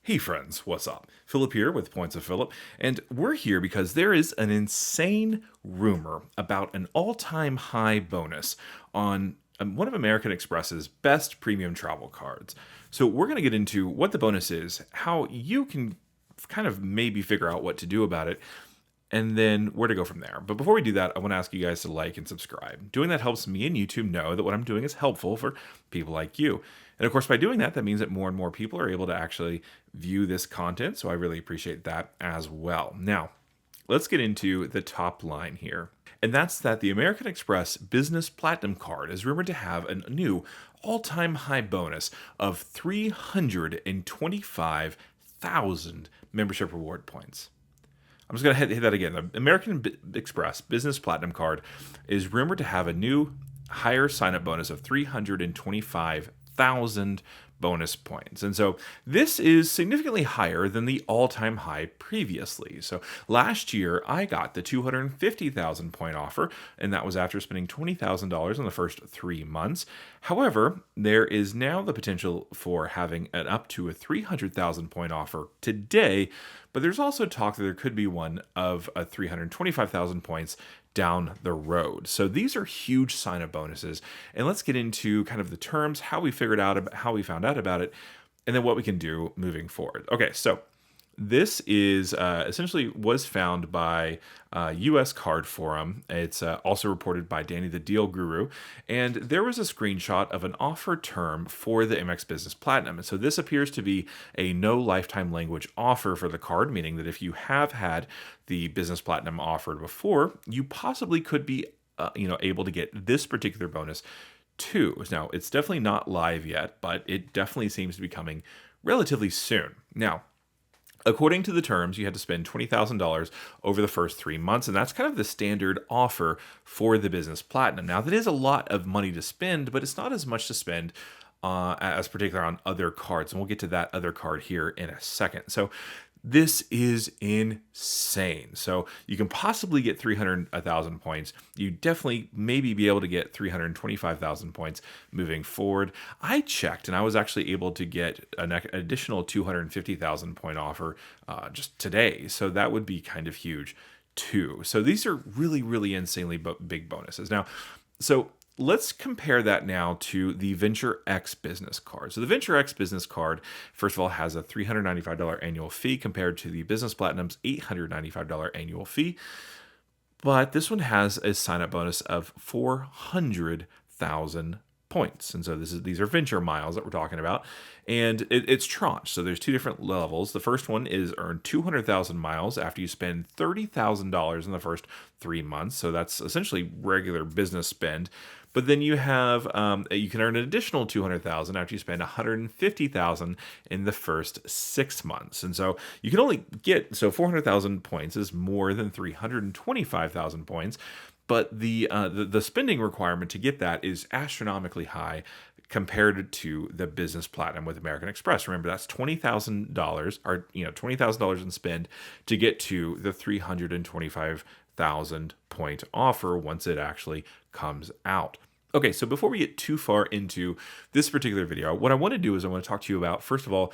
Hey friends, what's up? Philip here with Points of Philip, and we're here because there is an insane rumor about an all-time high bonus on one of American Express's best premium travel cards. So we're going to get into what the bonus is, how you can kind of maybe figure out what to do about it, and then where to go from there. But before we do that, I want to ask you guys to like and subscribe. Doing that helps me and YouTube know that what I'm doing is helpful for people like you. And of course, by doing that, that means that more and more people are able to actually view this content. So I really appreciate that as well. Now, let's get into the top line here. And that's that the American Express Business Platinum Card is rumored to have a new all-time high bonus of 325,000 membership reward points. I'm just going to hit that again. The American Express Business Platinum Card is rumored to have a new higher sign-up bonus of 325,000 bonus points. And so this is significantly higher than the all-time high previously. So last year, I got the 250,000 point offer, and that was after spending $20,000 in the first 3 months. However, there is now the potential for having an up to a 300,000 point offer today, but there's also talk that there could be one of a 325,000 points down the road. So these are huge sign-up bonuses. And let's get into kind of the terms, how we figured out, how we found out about it, and then what we can do moving forward. Okay, so this is essentially was found by US Card Forum. It's also reported by Danny the Deal Guru. And there was a screenshot of an offer term for the Amex Business Platinum. And so this appears to be a no lifetime language offer for the card, meaning that if you have had the Business Platinum offered before, you possibly could be able to get this particular bonus too. Now, it's definitely not live yet, but it definitely seems to be coming relatively soon. Now, according to the terms, you had to spend $20,000 over the first 3 months, and that's kind of the standard offer for the Business Platinum. Now, that is a lot of money to spend, but it's not as much to spend as particular on other cards, and we'll get to that other card here in a second. So this is insane. So you can possibly get 300,000 points. You definitely maybe be able to get 325,000 points moving forward. I checked and I was actually able to get an additional 250,000 point offer just today. So that would be kind of huge too. So these are really, really insanely big bonuses. Now, so let's compare that now to the Venture X business card. So the Venture X business card, first of all, has a $395 annual fee compared to the Business Platinum's $895 annual fee. But this one has a sign-up bonus of 400,000 points. And so these are venture miles that we're talking about. And it's tranche. So there's two different levels. The first one is earn 200,000 miles after you spend $30,000 in the first 3 months. So that's essentially regular business spend. But then you have you can earn an additional 200,000 after you spend 150,000 in the first 6 months. And so you can only get 400,000 points is more than 325,000 points. But the spending requirement to get that is astronomically high compared to the Business Platinum with American Express. Remember, that's $20,000 or $20,000 in spend to get to the 325,000 point offer once it actually comes out. Okay, so before we get too far into this particular video, what I want to do is I want to talk to you about, first of all,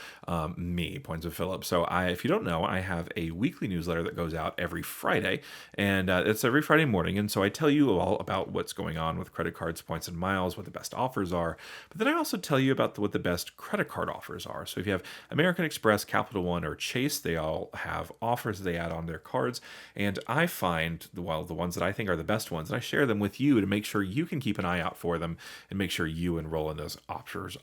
me, Points of Philip. So if you don't know, I have a weekly newsletter that goes out every Friday, and it's every Friday morning. And so I tell you all about what's going on with credit cards, points, and miles, what the best offers are. But then I also tell you about what the best credit card offers are. So if you have American Express, Capital One, or Chase, they all have offers that they add on their cards. And I find, the ones that I think are the best ones, and I share them with you to make sure you can keep an eye out for them and make sure you enroll in those offers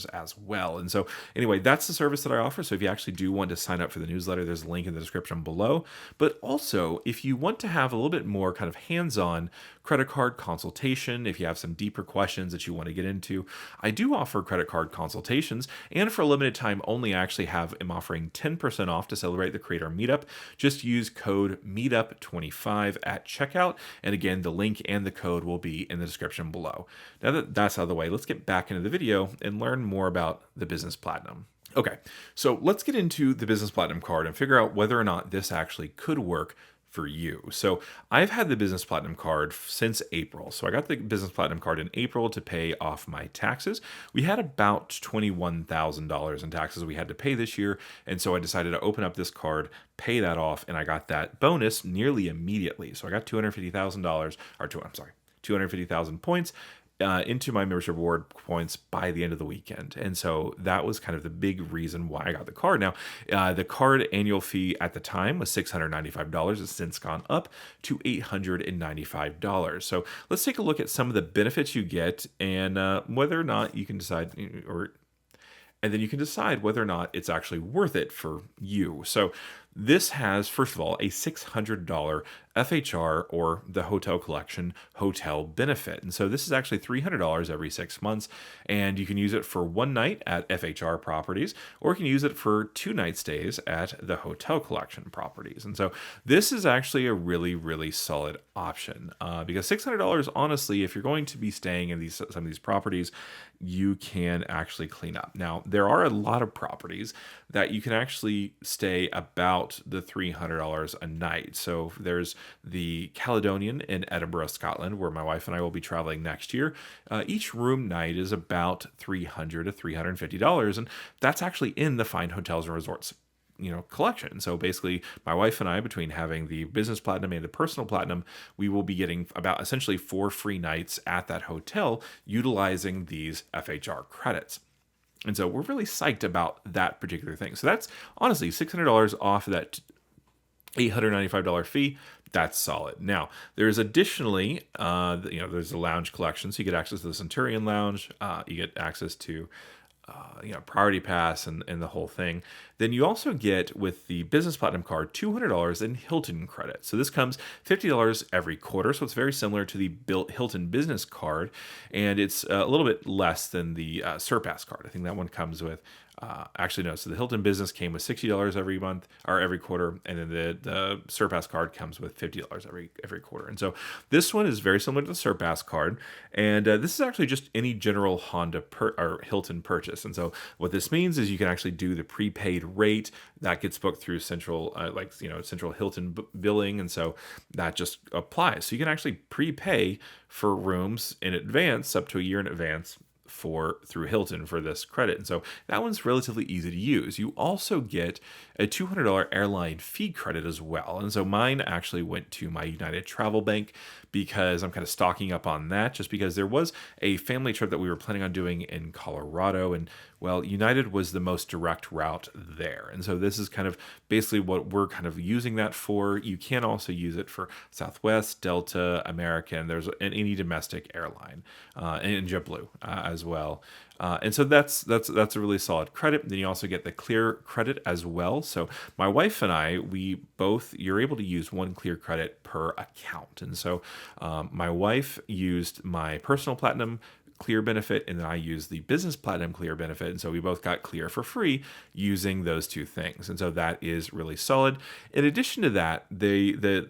as well. And so anyway, that's the service that I offer. So if you actually do want to sign up for the newsletter, there's a link in the description below. But also, if you want to have a little bit more kind of hands-on credit card consultation, if you have some deeper questions that you want to get into, I do offer credit card consultations. And for a limited time only, I actually am offering 10% off to celebrate the Creator Meetup. Just use code MEETUP25 at checkout. And again, the link and the code will be in the description below. Now that that's out of the way, let's get back into the video and learn more about the Business Platinum. Okay, so let's get into the Business Platinum card and figure out whether or not this actually could work for you. So I've had the Business Platinum card since April. So I got the Business Platinum card in April to pay off my taxes. We had about $21,000 in taxes we had to pay this year. And so I decided to open up this card, pay that off, and I got that bonus nearly immediately. So I got $250,000, or I'm sorry, 250,000 points into my membership reward points by the end of the weekend. And so that was kind of the big reason why I got the card. Now, the card annual fee at the time was $695. It's since gone up to $895. So let's take a look at some of the benefits you get and whether or not you can decide, and then you can decide whether or not it's actually worth it for you. So this has, first of all, a $600 FHR, or the Hotel Collection hotel benefit. And so this is actually $300 every 6 months, and you can use it for one night at FHR properties, or you can use it for 2 night stays at the Hotel Collection properties. And so this is actually a really, really solid option because $600, honestly, if you're going to be staying in some of these properties, you can actually clean up. Now, there are a lot of properties that you can actually stay about the $300 a night. So there's the Caledonian in Edinburgh, Scotland, where my wife and I will be traveling next year. Each room night is about $300 to $350, and that's actually in the Fine Hotels and Resorts collection. So basically, my wife and I, between having the Business Platinum and the Personal Platinum, we will be getting about essentially 4 free nights at that hotel utilizing these FHR credits. And so we're really psyched about that particular thing. So that's honestly $600 off of that $895 fee. That's solid. Now, there's additionally, there's the lounge collection. So you get access to the Centurion Lounge. You get access to Priority Pass and the whole thing. Then you also get, with the Business Platinum card, $200 in Hilton credit. So this comes $50 every quarter. So it's very similar to the Hilton Business card, and it's a little bit less than the Surpass card. I think that one comes with actually, no. So the Hilton Business came with $60 every month or every quarter, and then the Surpass card comes with $50 every quarter. And so this one is very similar to the Surpass card, and this is actually just any general Honda or Hilton purchase. And so what this means is you can actually do the prepaid rate that gets booked through Central, Central Hilton billing, and so that just applies. So you can actually prepay for rooms in advance, up to a year in advance, through Hilton for this credit. And so that one's relatively easy to use. You also get a $200 airline fee credit as well. And so mine actually went to my United Travel Bank because I'm kind of stocking up on that, just because there was a family trip that we were planning on doing in Colorado, and well, United was the most direct route there. And so this is kind of basically what we're kind of using that for. You can also use it for Southwest, Delta, American, there's any domestic airline, and JetBlue as well. And so that's a really solid credit. Then you also get the Clear credit as well. So my wife and I, you're able to use one Clear credit per account. And so my wife used my Personal Platinum Clear benefit, and then I used the Business Platinum Clear benefit. And so we both got Clear for free using those two things. And so that is really solid. In addition to that, the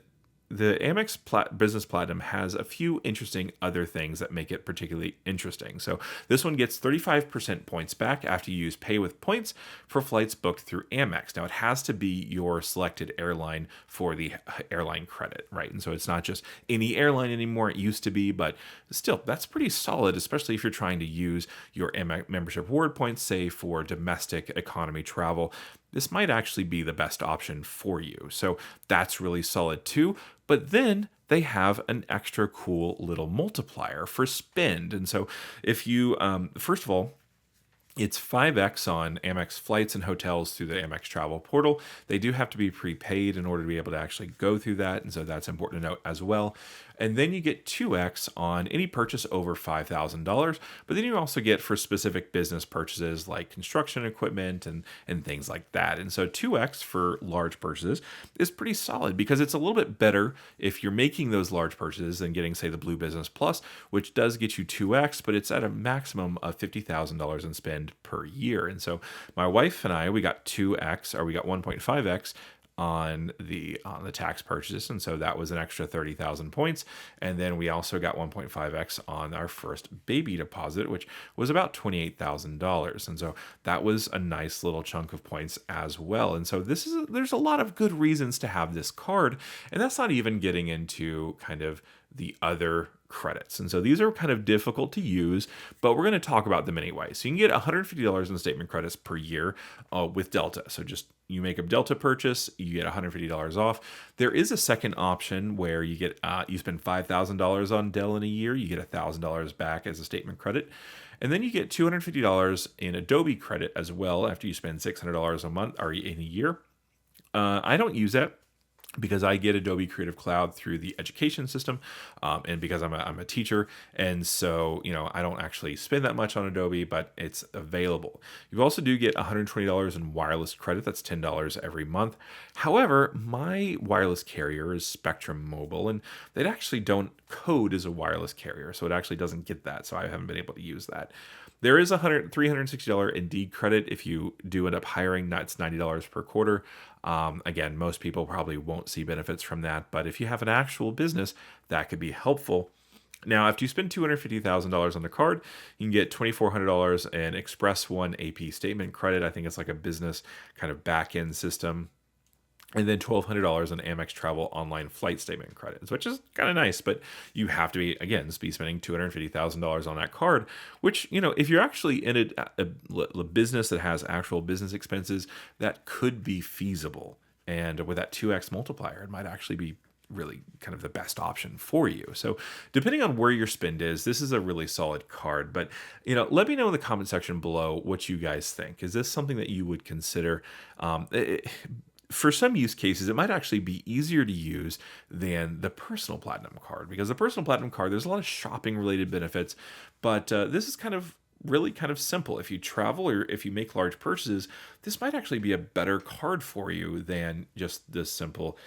Amex Business Platinum has a few interesting other things that make it particularly interesting. So this one gets 35% points back after you use Pay with Points for flights booked through Amex. Now, it has to be your selected airline for the airline credit, right? And so it's not just any airline anymore. It used to be, but still, that's pretty solid, especially if you're trying to use your Amex membership reward points, say, for domestic economy travel. This might actually be the best option for you. So that's really solid too. But then they have an extra cool little multiplier for spend. And so if you, first of all, it's 5x on Amex flights and hotels through the Amex travel portal. They do have to be prepaid in order to be able to actually go through that. And so that's important to note as well. And then you get 2x on any purchase over $5,000. But then you also get for specific business purchases like construction equipment and things like that. And so 2x for large purchases is pretty solid because it's a little bit better if you're making those large purchases than getting, say, the Blue Business Plus, which does get you 2x, but it's at a maximum of $50,000 in spend per year. And so my wife and I, we got 2x, or we got 1.5x on the tax purchase, and so that was an extra 30,000 points. And then we also got 1.5x on our first baby deposit, which was about $28,000, and so that was a nice little chunk of points as well. And so there's a lot of good reasons to have this card, and that's not even getting into kind of the other credits. And so these are kind of difficult to use, but we're going to talk about them anyway. So you can get $150 in statement credits per year with Delta. So just you make a Delta purchase, you get $150 off. There is a second option where you get you spend $5,000 on Dell in a year, you get $1,000 back as a statement credit. And then you get $250 in Adobe credit as well after you spend $600 a month or in a year. I don't use that because I get Adobe Creative Cloud through the education system, and because I'm a teacher, and so I don't actually spend that much on Adobe, but it's available. You also do get $120 in wireless credit. That's $10 every month. However, my wireless carrier is Spectrum Mobile, and they actually don't code as a wireless carrier, so it actually doesn't get that. So I haven't been able to use that. There is a $360 Indeed credit if you do end up hiring. That's $90 per quarter. Again, most people probably won't see benefits from that, but if you have an actual business, that could be helpful. Now, after you spend $250,000 on the card, you can get $2,400 in Express One AP statement credit. I think it's like a business kind of back-end system. And then $1,200 on Amex travel online flight statement credits, which is kind of nice, but you have to be spending $250,000 on that card, which, if you're actually in a business that has actual business expenses, that could be feasible. And with that 2x multiplier, it might actually be really kind of the best option for you. So depending on where your spend is, this is a really solid card. But, let me know in the comment section below what you guys think. Is this something that you would consider? For some use cases, it might actually be easier to use than the Personal Platinum card, because the Personal Platinum card, there's a lot of shopping related benefits, but this is really kind of simple. If you travel or if you make large purchases, this might actually be a better card for you than just this simple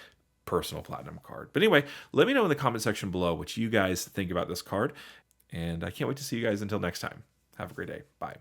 Personal Platinum card. But anyway, let me know in the comment section below what you guys think about this card, and I can't wait to see you guys until next time. Have a great day. Bye.